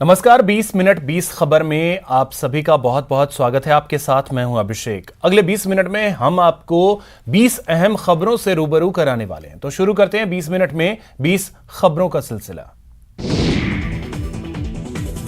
नमस्कार, 20 मिनट 20 खबर में आप सभी का बहुत बहुत स्वागत है। आपके साथ मैं हूं अभिषेक। अगले 20 मिनट में हम आपको 20 अहम खबरों से रूबरू कराने वाले हैं। तो शुरू करते हैं 20 मिनट में 20 खबरों का सिलसिला।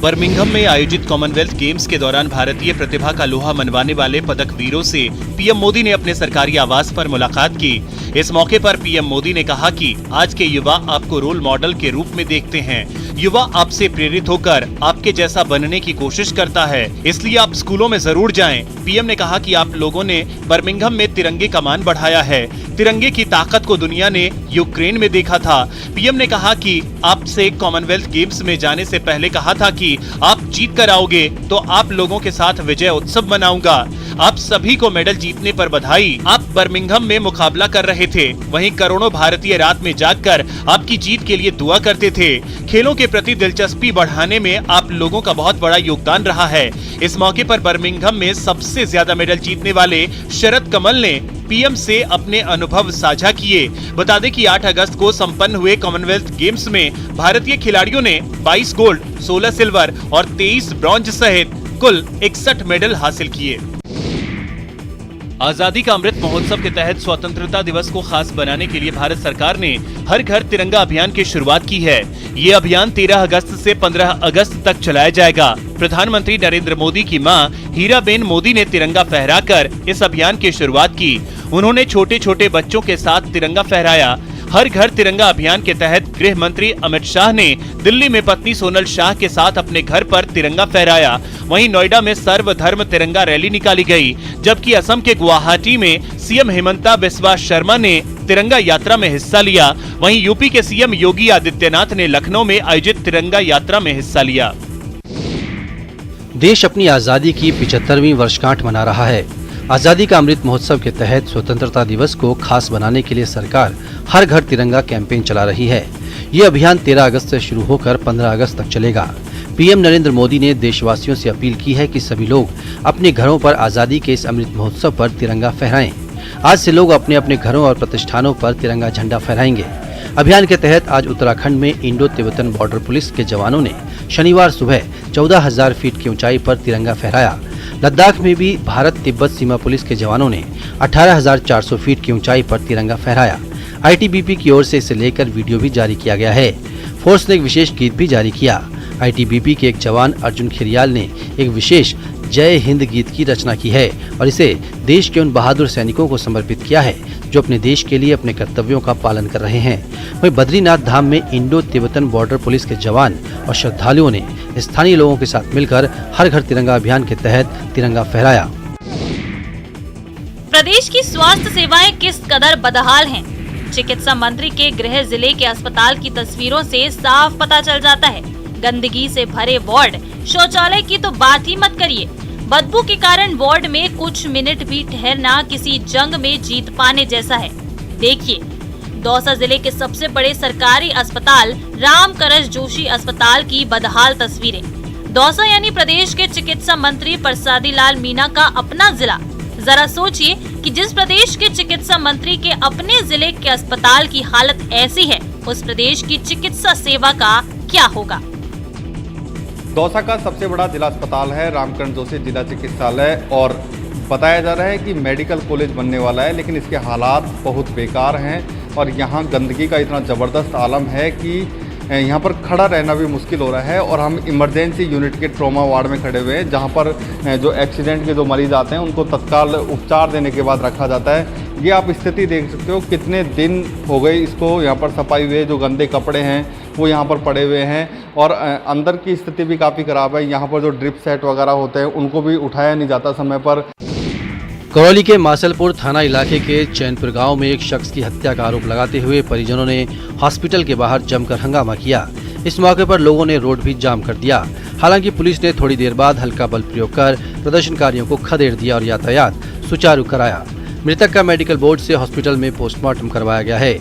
बर्मिंघम में आयोजित कॉमनवेल्थ गेम्स के दौरान भारतीय प्रतिभा का लोहा मनवाने वाले पदक वीरों से पीएम मोदी ने अपने सरकारी आवास पर मुलाकात की। इस मौके पर पीएम मोदी ने कहा कि आज के युवा आपको रोल मॉडल के रूप में देखते हैं। युवा आपसे प्रेरित होकर आपके जैसा बनने की कोशिश करता है, इसलिए आप स्कूलों में जरूर जाएं। पीएम ने कहा कि आप लोगों ने बर्मिंघम में तिरंगे का मान बढ़ाया है। तिरंगे की ताकत को दुनिया ने यूक्रेन में देखा था। पीएम ने कहा कि आपसे कॉमनवेल्थ गेम्स में जाने से पहले कहा था कि आप जीत कर आओगे तो आप लोगों के साथ विजय उत्सव मनाऊंगा। आप सभी को मेडल जीतने पर बधाई। आप बर्मिंघम में मुकाबला कर रहे थे, वहीं करोड़ों भारतीय रात में जागकर आपकी जीत के लिए दुआ करते थे। खेलों के प्रति दिलचस्पी बढ़ाने में आप लोगों का बहुत बड़ा योगदान रहा है। इस मौके पर बर्मिंघम में सबसे ज्यादा मेडल जीतने वाले शरद कमल ने पीएम से अपने अनुभव साझा किए। बता दें कि 8 अगस्त को संपन्न हुए कॉमनवेल्थ गेम्स में भारतीय खिलाड़ियों ने 22 गोल्ड, 16 सिल्वर और 23 ब्रॉन्ज सहित कुल 61 मेडल हासिल किए। आजादी का अमृत महोत्सव के तहत स्वतंत्रता दिवस को खास बनाने के लिए भारत सरकार ने हर घर तिरंगा अभियान की शुरुआत की है। ये अभियान 13 अगस्त से 15 अगस्त तक चलाया जाएगा। प्रधानमंत्री नरेंद्र मोदी की मां हीराबेन मोदी ने तिरंगा फहराकर इस अभियान की शुरुआत की। उन्होंने छोटे छोटे बच्चों के साथ तिरंगा फहराया। हर घर तिरंगा अभियान के तहत गृह मंत्री अमित शाह ने दिल्ली में पत्नी सोनल शाह के साथ अपने घर पर तिरंगा फहराया। वहीं नोएडा में सर्वधर्म तिरंगा रैली निकाली गई, जबकि असम के गुवाहाटी में सीएम हेमंता बिस्वा शर्मा ने तिरंगा यात्रा में हिस्सा लिया। वहीं यूपी के सीएम योगी आदित्यनाथ ने लखनऊ में आयोजित तिरंगा यात्रा में हिस्सा लिया। देश अपनी आजादी की 75वीं वर्षगांठ मना रहा है। आजादी का अमृत महोत्सव के तहत स्वतंत्रता दिवस को खास बनाने के लिए सरकार हर घर तिरंगा कैंपेन चला रही है। ये अभियान 13 अगस्त से शुरू होकर 15 अगस्त तक चलेगा। पीएम नरेंद्र मोदी ने देशवासियों से अपील की है कि सभी लोग अपने घरों पर आजादी के इस अमृत महोत्सव पर तिरंगा फहराएं। आज से लोग अपने अपने घरों और प्रतिष्ठानों पर तिरंगा झंडा फहराएंगे। अभियान के तहत आज उत्तराखंड में इंडो तिब्बतन बॉर्डर पुलिस के जवानों ने शनिवार सुबह 14,000 फीट की ऊंचाई पर तिरंगा फहराया। लद्दाख में भी भारत तिब्बत सीमा पुलिस के जवानों ने 18,400 फीट की ऊंचाई पर तिरंगा फहराया। आईटीबीपी की ओर से इसे लेकर वीडियो भी जारी किया गया है। फोर्स ने एक विशेष गीत भी जारी किया। आईटीबीपी के एक जवान अर्जुन खिरियाल ने एक विशेष जय हिंद गीत की रचना की है और इसे देश के उन बहादुर सैनिकों को समर्पित किया है जो अपने देश के लिए अपने कर्तव्यों का पालन कर रहे हैं। वहीं बद्रीनाथ धाम में इंडो तिब्बतन बॉर्डर पुलिस के जवान और श्रद्धालुओं ने स्थानीय लोगों के साथ मिलकर हर घर तिरंगा अभियान के तहत तिरंगा फहराया। प्रदेश की स्वास्थ्य सेवाएं किस कदर बदहाल हैं? चिकित्सा मंत्री के गृह जिले के अस्पताल की तस्वीरों से साफ पता चल जाता है। गंदगी से भरे वार्ड, शौचालय की तो बात ही मत करिए। बदबू के कारण वार्ड में कुछ मिनट भी ठहरना किसी जंग में जीत पाने जैसा है। देखिए, दौसा जिले के सबसे बड़े सरकारी अस्पताल रामकरस जोशी अस्पताल की बदहाल तस्वीरें। दौसा यानी प्रदेश के चिकित्सा मंत्री परसादी लाल मीणा का अपना जिला। जरा सोचिए कि जिस प्रदेश के चिकित्सा मंत्री के अपने जिले के अस्पताल की हालत ऐसी है, उस प्रदेश की चिकित्सा सेवा का क्या होगा। दौसा का सबसे बड़ा जिला अस्पताल है रामकरस जोशी जिला चिकित्सालय और बताया जा रहा है कि मेडिकल कॉलेज बनने वाला है, लेकिन इसके हालात बहुत बेकार हैं और यहाँ गंदगी का इतना ज़बरदस्त आलम है कि यहाँ पर खड़ा रहना भी मुश्किल हो रहा है। और हम इमरजेंसी यूनिट के ट्रॉमा वार्ड में खड़े हुए हैं, जहाँ पर जो एक्सीडेंट के जो मरीज आते हैं उनको तत्काल उपचार देने के बाद रखा जाता है। ये आप स्थिति देख सकते हो, कितने दिन हो गए इसको यहाँ पर सफाई हुए, जो गंदे कपड़े हैं वो यहाँ पर पड़े हुए हैं और अंदर की स्थिति भी काफ़ी ख़राब है। यहाँ पर जो ड्रिप सेट वगैरह होते हैं उनको भी उठाया नहीं जाता समय पर। करौली के मासलपुर थाना इलाके के चैनपुर गांव में एक शख्स की हत्या का आरोप लगाते हुए परिजनों ने हॉस्पिटल के बाहर जमकर हंगामा किया। इस मौके पर लोगों ने रोड भी जाम कर दिया। हालांकि पुलिस ने थोड़ी देर बाद हल्का बल प्रयोग कर प्रदर्शनकारियों को खदेड़ दिया और यातायात सुचारू कराया। मृतक का मेडिकल बोर्ड से हॉस्पिटल में पोस्टमार्टम करवाया गया है।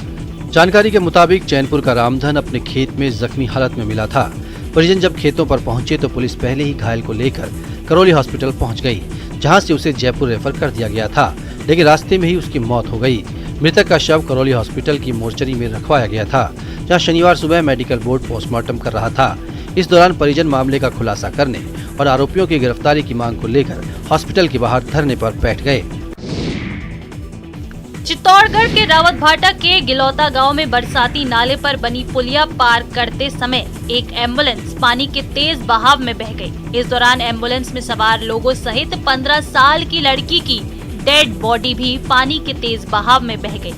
जानकारी के मुताबिक चैनपुर का रामधन अपने खेत में जख्मी हालत में मिला था। परिजन जब खेतों पर पहुंचे तो पुलिस पहले ही घायल को लेकर करौली हॉस्पिटल पहुंच गई, जहां से उसे जयपुर रेफर कर दिया गया था, लेकिन रास्ते में ही उसकी मौत हो गई। मृतक का शव करौली हॉस्पिटल की मोर्चरी में रखवाया गया था, जहां शनिवार सुबह मेडिकल बोर्ड पोस्टमार्टम कर रहा था। इस दौरान परिजन मामले का खुलासा करने और आरोपियों की गिरफ्तारी की मांग को लेकर हॉस्पिटल के बाहर धरने पर बैठ गए। चित्तौड़गढ़ के रावतभाटा के गिलौता गांव में बरसाती नाले पर बनी पुलिया पार करते समय एक एम्बुलेंस पानी के तेज बहाव में बह गई। इस दौरान एम्बुलेंस में सवार लोगों सहित 15 साल की लड़की की डेड बॉडी भी पानी के तेज बहाव में बह गई।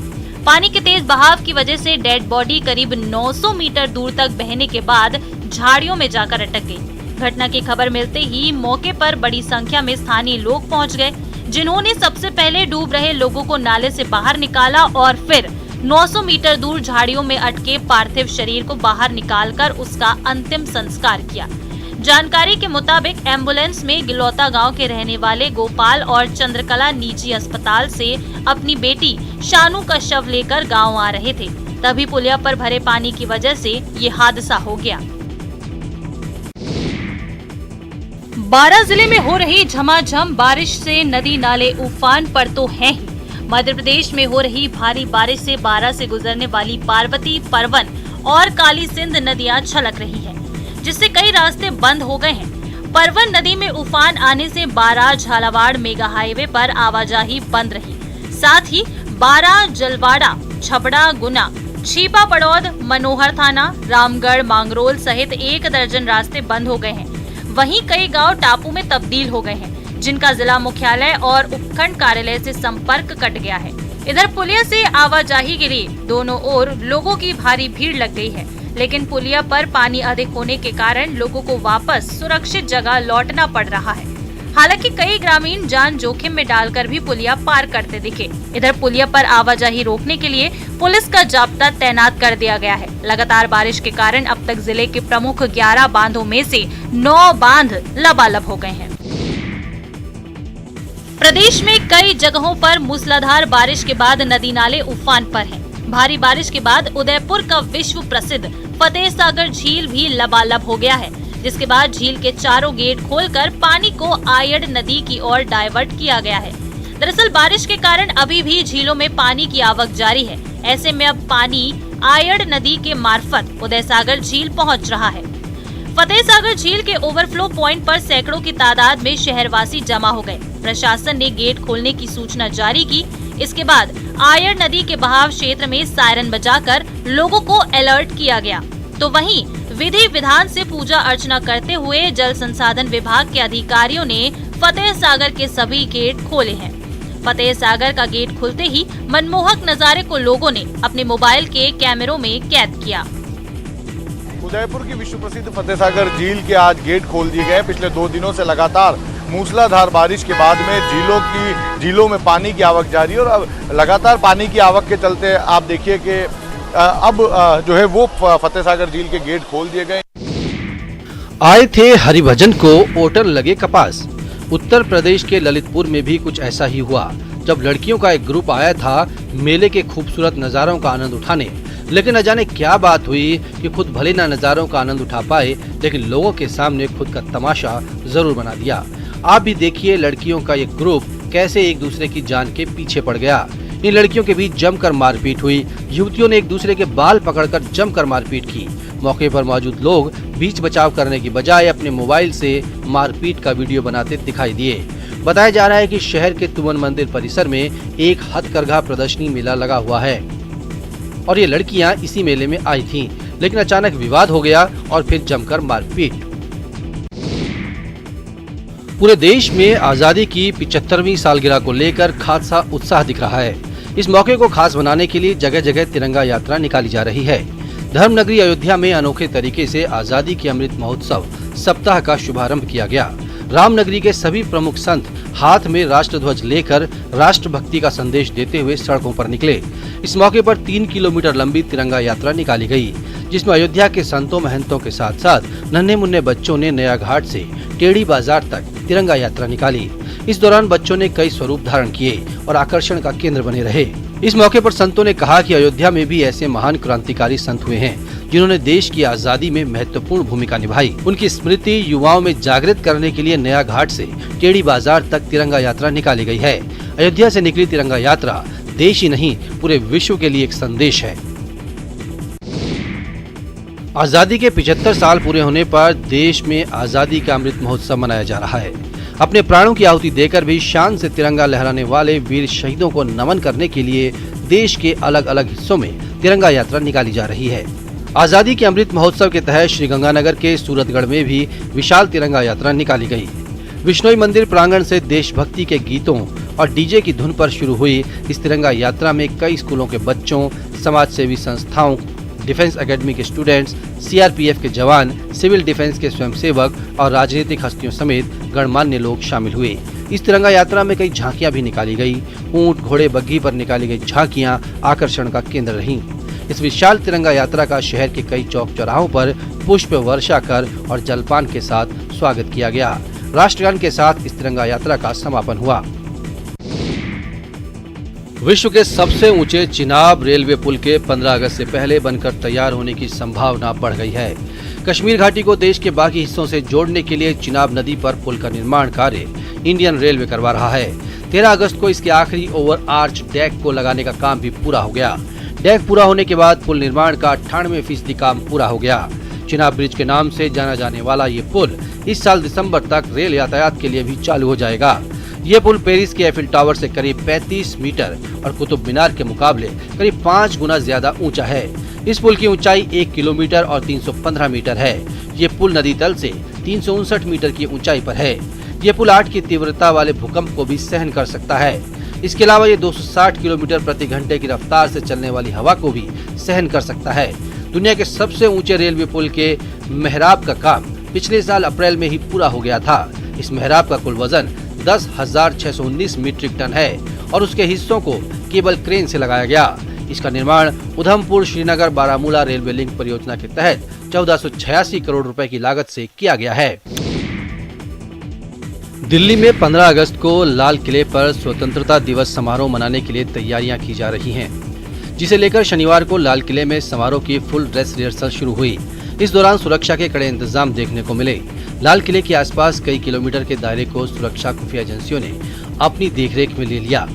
पानी के तेज बहाव की वजह से डेड बॉडी करीब 900 मीटर दूर तक बहने के बाद झाड़ियों में जाकर अटक गई। घटना की खबर मिलते ही मौके पर बड़ी संख्या में स्थानीय लोग पहुंच गए, जिन्होंने सबसे पहले डूब रहे लोगों को नाले से बाहर निकाला और फिर 900 मीटर दूर झाड़ियों में अटके पार्थिव शरीर को बाहर निकालकर उसका अंतिम संस्कार किया। जानकारी के मुताबिक एम्बुलेंस में गिलौता गांव के रहने वाले गोपाल और चंद्रकला निजी अस्पताल से अपनी बेटी शानू का शव लेकर गांव आ रहे थे। तभी पुलिया पर भरे पानी की वजह से ये हादसा हो गया। बारां जिले में हो रही झमाझम बारिश से नदी नाले उफान पर तो हैं ही। मध्य प्रदेश में हो रही भारी बारिश से बारां से गुजरने वाली पार्वती, परवन और काली सिंध नदियां छलक रही हैं, जिससे कई रास्ते बंद हो गए हैं। परवन नदी में उफान आने से बारां झालावाड़ मेगा हाईवे पर आवाजाही बंद रही। साथ ही बारां, जलवाड़ा, छबड़ा, गुना, छीपा पड़ौद, मनोहर थाना, रामगढ़, मांगरोल सहित 1 दर्जन रास्ते बंद हो गए हैं। वहीं कई गांव टापू में तब्दील हो गए हैं, जिनका जिला मुख्यालय और उपखंड कार्यालय से संपर्क कट गया है। इधर पुलिया से आवाजाही के लिए दोनों ओर लोगों की भारी भीड़ लग गई है, लेकिन पुलिया पर पानी अधिक होने के कारण लोगों को वापस सुरक्षित जगह लौटना पड़ रहा है। हालांकि कई ग्रामीण जान जोखिम में डालकर भी पुलिया पार करते दिखे। इधर पुलिया पर आवाजाही रोकने के लिए पुलिस का जाब्ता तैनात कर दिया गया है। लगातार बारिश के कारण अब तक जिले के प्रमुख 11 बांधों में से 9 बांध लबालब हो गए हैं। प्रदेश में कई जगहों पर मूसलाधार बारिश के बाद नदी नाले उफान पर हैं। भारी बारिश के बाद उदयपुर का विश्व प्रसिद्ध फतेह सागर झील भी लबालब हो गया है, जिसके बाद झील के चारों गेट खोलकर पानी को आयड़ नदी की ओर डाइवर्ट किया गया है। दरअसल बारिश के कारण अभी भी झीलों में पानी की आवक जारी है। ऐसे में अब पानी आयड़ नदी के मार्फत उदय सागर झील पहुंच रहा है। फतेह सागर झील के ओवरफ्लो पॉइंट पर सैकड़ों की तादाद में शहरवासी जमा हो गए। प्रशासन ने गेट खोलने की सूचना जारी की। इसके बाद आयड़ नदी के बहाव क्षेत्र में सायरन बजाकर लोगों को अलर्ट किया गया। तो वहीं विधि विधान से पूजा अर्चना करते हुए जल संसाधन विभाग के अधिकारियों ने फतेह सागर के सभी गेट खोले हैं। फतेह सागर का गेट खुलते ही मनमोहक नजारे को लोगों ने अपने मोबाइल के कैमरों में कैद किया। उदयपुर की विश्व प्रसिद्ध फतेह सागर झील के आज गेट खोल दिए गए। पिछले 2 दिनों से लगातार मूसलाधार बारिश के बाद में झीलों में पानी की आवक जारी है और अब लगातार पानी की आवक के चलते आप देखिए कि अब जो है वो फतेह सागर झील के गेट खोल दिए गए। आए थे हरिभजन को ओटर लगे कपास। उत्तर प्रदेश के ललितपुर में भी कुछ ऐसा ही हुआ, जब लड़कियों का एक ग्रुप आया था मेले के खूबसूरत नजारों का आनंद उठाने। लेकिन न जाने क्या बात हुई कि खुद भले न नजारों का आनंद उठा पाए, लेकिन लोगों के सामने खुद का तमाशा जरूर बना दिया। आप भी देखिए लड़कियों का एक ग्रुप कैसे एक दूसरे की जान के पीछे पड़ गया। इन लड़कियों के बीच जमकर मारपीट हुई। युवतियों ने एक दूसरे के बाल पकड़कर जमकर मारपीट की। मौके पर मौजूद लोग बीच बचाव करने की बजाय अपने मोबाइल से मारपीट का वीडियो बनाते दिखाई दिए। बताया जा रहा है कि शहर के तुमन मंदिर परिसर में एक हथकरघा प्रदर्शनी मेला लगा हुआ है और ये लड़कियां इसी मेले में आई थीं, लेकिन अचानक विवाद हो गया और फिर जमकर मारपीट। पूरे देश में आजादी की 75वीं सालगिरह को लेकर खासा उत्साह दिख रहा है। इस मौके को खास बनाने के लिए जगह जगह तिरंगा यात्रा निकाली जा रही है। धर्मनगरी अयोध्या में अनोखे तरीके से आजादी के अमृत महोत्सव सप्ताह का शुभारंभ किया गया। रामनगरी के सभी प्रमुख संत हाथ में राष्ट्रध्वज लेकर राष्ट्रभक्ति का संदेश देते हुए सड़कों पर निकले। इस मौके पर 3 किलोमीटर लंबी तिरंगा यात्रा निकाली गई, जिसमें अयोध्या के संतों महंतों के साथ साथ नन्हे मुन्ने बच्चों ने नया घाट से टेढ़ी बाजार तक तिरंगा यात्रा निकाली। इस दौरान बच्चों ने कई स्वरूप धारण किए और आकर्षण का केंद्र बने रहे। इस मौके पर संतों ने कहा कि अयोध्या में भी ऐसे महान क्रांतिकारी संत हुए हैं जिन्होंने देश की आजादी में महत्वपूर्ण भूमिका निभाई। उनकी स्मृति युवाओं में जागृत करने के लिए नया घाट से टेढ़ी बाजार तक तिरंगा यात्रा निकाली गई है। अयोध्या से निकली तिरंगा यात्रा देश ही नहीं पूरे विश्व के लिए एक संदेश है। आजादी के 75 साल पूरे होने पर देश में आजादी का अमृत महोत्सव मनाया जा रहा है। अपने प्राणों की आहुति देकर भी शान से तिरंगा लहराने वाले वीर शहीदों को नमन करने के लिए देश के अलग अलग हिस्सों में तिरंगा यात्रा निकाली जा रही है। आजादी के अमृत महोत्सव के तहत श्रीगंगानगर के सूरतगढ़ में भी विशाल तिरंगा यात्रा निकाली गई। विश्नोई मंदिर प्रांगण से देशभक्ति के गीतों और डीजे की धुन पर शुरू हुई इस तिरंगा यात्रा में कई स्कूलों के बच्चों, समाज सेवी संस्थाओं, डिफेंस एकेडमी के स्टूडेंट्स, सीआरपीएफ के जवान, सिविल डिफेंस के स्वयंसेवक और राजनीतिक हस्तियों समेत गणमान्य लोग शामिल हुए। इस तिरंगा यात्रा में कई झांकियां भी निकाली गई। ऊंट, घोड़े, बग्घी पर निकाली गई झांकियां आकर्षण का केंद्र रहीं। इस विशाल तिरंगा यात्रा का शहर के कई चौक चौराहों पर पुष्प वर्षा कर और जलपान के साथ स्वागत किया गया। राष्ट्रगान के साथ इस तिरंगा यात्रा का समापन हुआ। विश्व के सबसे ऊंचे चिनाब रेलवे पुल के 15 अगस्त से पहले बनकर तैयार होने की संभावना बढ़ गई है। कश्मीर घाटी को देश के बाकी हिस्सों से जोड़ने के लिए चिनाब नदी पर पुल का निर्माण कार्य इंडियन रेलवे करवा रहा है। 13 अगस्त को इसके आखिरी ओवर आर्च डेक को लगाने का काम भी पूरा हो गया। डेक पूरा होने के बाद पुल निर्माण का 98% काम पूरा हो गया। चिनाब ब्रिज के नाम से जाना जाने वाला ये पुल इस साल दिसंबर तक रेल यातायात के लिए भी चालू हो जाएगा। ये पुल पेरिस के एफिल टावर से करीब 35 मीटर और कुतुब मीनार के मुकाबले करीब 5 गुना ज्यादा ऊंचा है। इस पुल की ऊंचाई 1 किलोमीटर और 315 मीटर है। ये पुल नदी तल से 359 मीटर की ऊंचाई पर है। ये पुल 8 की तीव्रता वाले भूकंप को भी सहन कर सकता है। इसके अलावा ये 260 किलोमीटर प्रति घंटे की रफ्तार से चलने वाली हवा को भी सहन कर सकता है। दुनिया के सबसे ऊंचे रेलवे पुल के मेहराब का काम पिछले साल अप्रैल में ही पूरा हो गया था। इस मेहराब का कुल वजन 10,619 मीट्रिक टन है और उसके हिस्सों को केबल क्रेन से लगाया गया। इसका निर्माण उधमपुर श्रीनगर बारामूला रेलवे लिंक परियोजना के तहत 1486 करोड़ रुपए की लागत से किया गया है। दिल्ली में 15 अगस्त को लाल किले पर स्वतंत्रता दिवस समारोह मनाने के लिए तैयारियां की जा रही हैं, जिसे लेकर शनिवार को लाल किले में समारोह की फुल ड्रेस रिहर्सल शुरू हुई। इस दौरान सुरक्षा के कड़े इंतजाम देखने को मिले। लाल किले के आसपास कई किलोमीटर के दायरे को सुरक्षा खुफिया एजेंसियों ने अपनी देखरेख में ले लिया।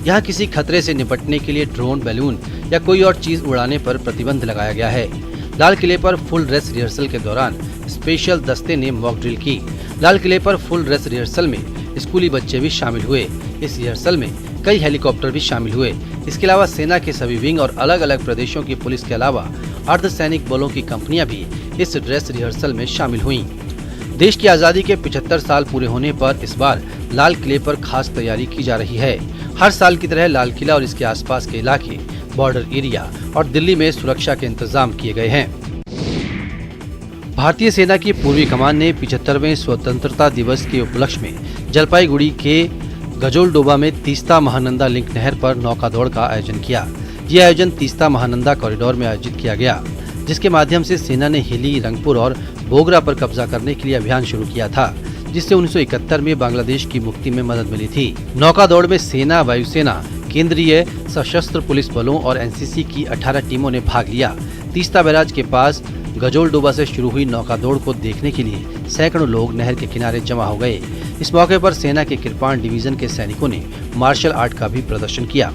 यहाँ किसी खतरे से निपटने के लिए ड्रोन, बैलून या कोई और चीज उड़ाने पर प्रतिबंध लगाया गया है। लाल किले पर फुल ड्रेस रिहर्सल के दौरान स्पेशल दस्ते ने मॉक ड्रिल की। लाल किले पर फुल ड्रेस रिहर्सल में स्कूली बच्चे भी शामिल हुए। इस रिहर्सल में कई हेलीकॉप्टर भी शामिल हुए। इसके अलावा सेना के सभी विंग और अलग अलग प्रदेशों की पुलिस के अलावा अर्धसैनिक बलों की कंपनियां भी इस ड्रेस रिहर्सल में शामिल हुईं। देश की आजादी के 75 साल पूरे होने पर इस बार लाल किले पर खास तैयारी की जा रही है। हर साल की तरह लाल किला और इसके आसपास के इलाके, बॉर्डर एरिया और दिल्ली में सुरक्षा के इंतजाम किए गए हैं। भारतीय सेना की पूर्वी कमान ने 75वें स्वतंत्रता दिवस के उपलक्ष्य में जलपाईगुड़ी के गजोलडोबा में तीस्ता महानंदा लिंक नहर पर नौका दौड़ का आयोजन किया। यह आयोजन तीस्ता महानंदा कॉरिडोर में आयोजित किया गया, जिसके माध्यम से सेना ने हिली, रंगपुर और बोगरा पर कब्जा करने के लिए अभियान शुरू किया था, जिससे 1971 में बांग्लादेश की मुक्ति में मदद मिली थी। नौका दौड़ में सेना, वायुसेना, केंद्रीय सशस्त्र पुलिस बलों और एनसीसी की 18 टीमों ने भाग लिया। तीस्ता बैराज के पास गजोलडोबा से शुरू हुई नौका दौड़ को देखने के लिए सैकड़ों लोग नहर के किनारे जमा हो गए। इस मौके पर सेना के किरपान डिवीजन के सैनिकों ने मार्शल आर्ट का भी प्रदर्शन किया।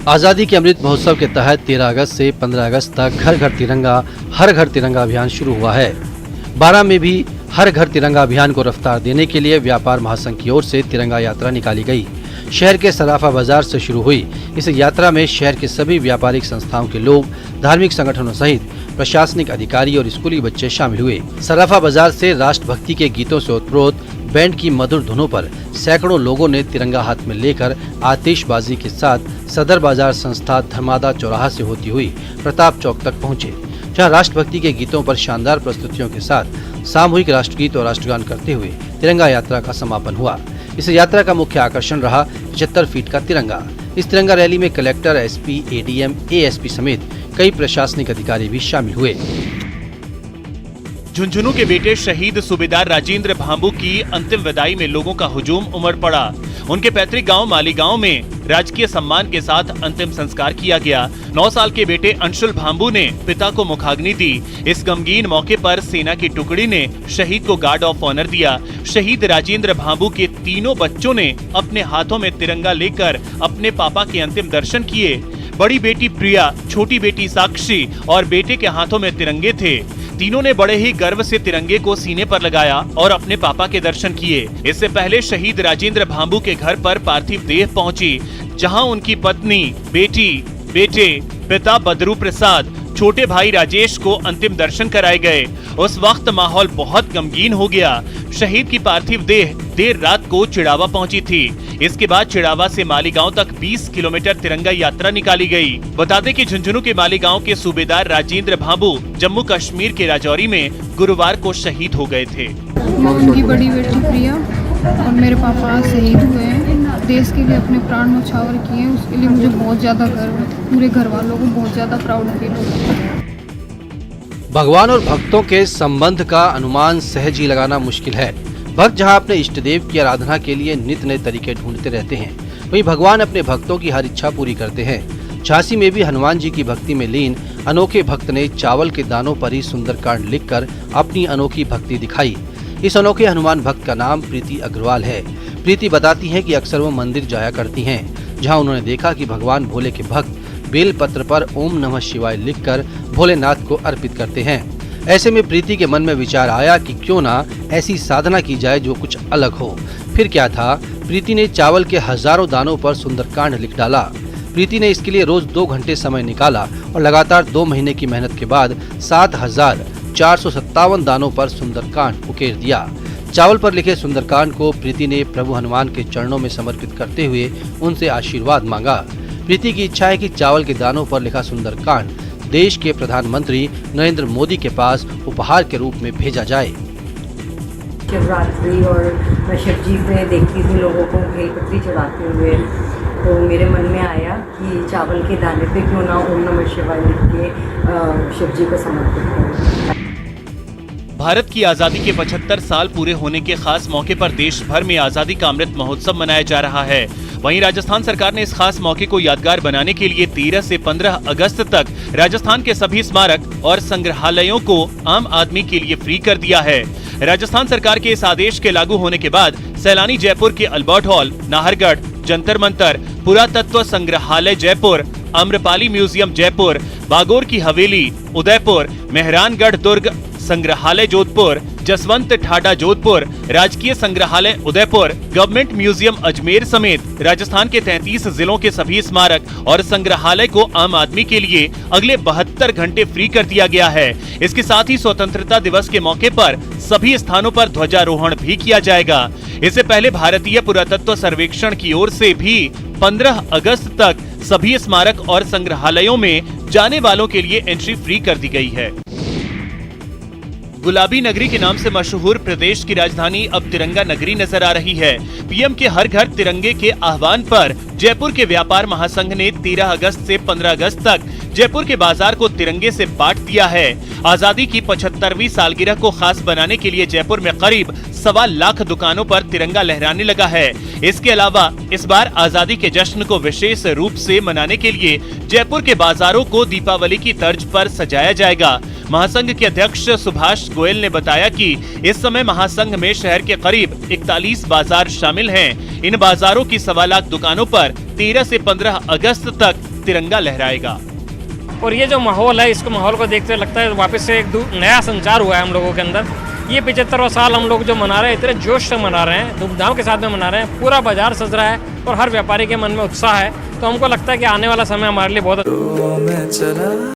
आजादी के अमृत महोत्सव के तहत 13 अगस्त से 15 अगस्त तक घर घर तिरंगा, हर घर तिरंगा अभियान शुरू हुआ है। 12 में भी हर घर तिरंगा अभियान को रफ्तार देने के लिए व्यापार महासंघ की ओर से तिरंगा यात्रा निकाली गई। शहर के सराफा बाजार से शुरू हुई इस यात्रा में शहर के सभी व्यापारिक संस्थाओं के लोग, धार्मिक संगठनों सहित प्रशासनिक अधिकारी और स्कूली बच्चे शामिल हुए। सराफा बाजार से राष्ट्रभक्ति के गीतों से ओतप्रोत बैंड की मधुर धुनों पर सैकड़ों लोगों ने तिरंगा हाथ में लेकर आतिशबाजी के साथ सदर बाजार संस्था धर्मादा चौराहा से होती हुई प्रताप चौक तक पहुंचे, जहां राष्ट्रभक्ति के गीतों पर शानदार प्रस्तुतियों के साथ सामूहिक राष्ट्रगीत और राष्ट्रगान करते हुए तिरंगा यात्रा का समापन हुआ। इस यात्रा का मुख्य आकर्षण रहा 75 फीट का तिरंगा। इस तिरंगा रैली में कलेक्टर, एसपी, एडीएम, एएसपी समेत कई प्रशासनिक अधिकारी भी शामिल हुए। झुंझुनू के बेटे शहीद सूबेदार राजेंद्र भांबू की अंतिम विदाई में लोगों का हुजूम उमड़ पड़ा। उनके पैतृक गांव मालीगांव में राजकीय सम्मान के साथ अंतिम संस्कार किया गया। 9 साल के बेटे अंशुल भांबू ने पिता को मुखाग्नि दी। इस गमगीन मौके पर सेना की टुकड़ी ने शहीद को गार्ड ऑफ ऑनर दिया। शहीद राजेंद्र भांबू के तीनों बच्चों ने अपने हाथों में तिरंगा लेकर अपने पापा के अंतिम दर्शन किए। बड़ी बेटी प्रिया, छोटी बेटी साक्षी और बेटे के हाथों में तिरंगे थे। तीनों ने बड़े ही गर्व से तिरंगे को सीने पर लगाया और अपने पापा के दर्शन किए। इससे पहले शहीद राजेंद्र भांबू के घर पर पार्थिव देह पहुंची, जहां उनकी पत्नी, बेटी, बेटे, पिता बदरू प्रसाद, छोटे भाई राजेश को अंतिम दर्शन कराए गए। उस वक्त माहौल बहुत गमगीन हो गया। शहीद की पार्थिव देह देर रात को चिड़ावा पहुंची थी। इसके बाद चिड़ावा से मालीगांव तक 20 किलोमीटर तिरंगा यात्रा निकाली गई। बता दें कि झुंझुनू के मालीगांव के सूबेदार राजेंद्र भांबू जम्मू कश्मीर के राजौरी में गुरुवार को शहीद हो गए थे। उनकी बड़ी बेटी प्रिया और मेरे पापा शहीद हुए हैं। देश के लिए अपने प्राण न्यौछावर किए, उसके लिए मुझे बहुत ज्यादा गर्व है। पूरे घर वालों को बहुत ज्यादा प्राउड फील होता है। भगवान और भक्तों के संबंध का अनुमान सहज ही लगाना मुश्किल है। भक्त जहां अपने इष्ट देव की आराधना के लिए नित नए तरीके ढूंढते रहते हैं, वहीं भगवान अपने भक्तों की हर इच्छा पूरी करते हैं। झांसी में भी हनुमान जी की भक्ति में लीन अनोखे भक्त ने चावल के दानों पर ही सुंदरकांड लिखकर अपनी अनोखी भक्ति दिखाई। इस अनोखे हनुमान भक्त का नाम प्रीति अग्रवाल है। प्रीति बताती है कि अक्सर वो मंदिर जाया करती हैं, जहां उन्होंने देखा कि भगवान भोले के भक्त बेल पत्र पर ओम नमः शिवाय लिखकर भोलेनाथ को अर्पित करते हैं। ऐसे में प्रीति के मन में विचार आया कि क्यों ना ऐसी साधना की जाए जो कुछ अलग हो। फिर क्या था, प्रीति ने चावल के हजारों दानों पर सुंदरकांड लिख डाला। प्रीति ने इसके लिए रोज 2 घंटे समय निकाला और लगातार 2 महीने की मेहनत के बाद 7,457 दानों पर सुंदरकांड उकेर दिया। चावल पर लिखे सुंदरकांड को प्रीति ने प्रभु हनुमान के चरणों में समर्पित करते हुए उनसे आशीर्वाद मांगा। प्रीति की इच्छा है कि चावल के दानों पर लिखा सुंदरकांड देश के प्रधानमंत्री नरेंद्र मोदी के पास उपहार के रूप में भेजा जाए। शिवरात्रि और मैं शिव जी में देखती थी लोगों को बेलपत्री चढ़ाते हुए, तो मेरे मन में आया कि चावल के दाने पे क्यों ना ओम नमः शिवाय लिख के शिव जी को समर्पित करें। भारत की आजादी के 75 साल पूरे होने के खास मौके पर देश भर में आजादी का अमृत महोत्सव मनाया जा रहा है। वहीं राजस्थान सरकार ने इस खास मौके को यादगार बनाने के लिए 13 से 15 अगस्त तक राजस्थान के सभी स्मारक और संग्रहालयों को आम आदमी के लिए फ्री कर दिया है। राजस्थान सरकार के इस आदेश के लागू होने के बाद सैलानी जयपुर के अल्बर्ट हॉल, नाहरगढ़, जंतर मंतर, पुरातत्व संग्रहालय जयपुर, आम्रपाली म्यूजियम जयपुर, बागोर की हवेली उदयपुर, मेहरानगढ़ दुर्ग संग्रहालय जोधपुर, जसवंत ठाडा जोधपुर, राजकीय संग्रहालय उदयपुर, गवर्नमेंट म्यूजियम अजमेर समेत राजस्थान के 33 जिलों के सभी स्मारक और संग्रहालय को आम आदमी के लिए अगले 72 घंटे फ्री कर दिया गया है। इसके साथ ही स्वतंत्रता दिवस के मौके पर सभी स्थानों पर ध्वजारोहण भी किया जाएगा। इससे पहले भारतीय पुरातत्व सर्वेक्षण की ओर से भी 15 अगस्त तक सभी स्मारक और संग्रहालयों में जाने वालों के लिए एंट्री फ्री कर दी गई है। गुलाबी नगरी के नाम से मशहूर प्रदेश की राजधानी अब तिरंगा नगरी नजर आ रही है। पीएम के हर घर तिरंगे के आह्वान पर जयपुर के व्यापार महासंघ ने 13 अगस्त से 15 अगस्त तक जयपुर के बाजार को तिरंगे से बांट दिया है। आजादी की 75वीं सालगिरह को खास बनाने के लिए जयपुर में करीब 1.25 लाख दुकानों पर तिरंगा लहराने लगा है। इसके अलावा इस बार आजादी के जश्न को विशेष रूप से मनाने के लिए जयपुर के बाजारों को दीपावली की तर्ज पर सजाया जाएगा। महासंघ के अध्यक्ष सुभाष गोयल ने बताया कि इस समय महासंघ में शहर के करीब 41 बाजार शामिल हैं। इन बाजारों की 1.25 लाख दुकानों पर 13 से 15 अगस्त तक तिरंगा लहराएगा। और ये जो माहौल है, इसको माहौल को देखते लगता है वापस से एक नया संचार हुआ है हम लोगों के अंदर। ये 75वां साल हम लोग जो मना रहे हैं, इतने जोश से मना रहे हैं, धूमधाम के साथ में मना रहे हैं। पूरा बाजार सज रहा है और हर व्यापारी के मन में उत्साह है। तो हमको लगता है कि आने वाला समय हमारे लिए बहुत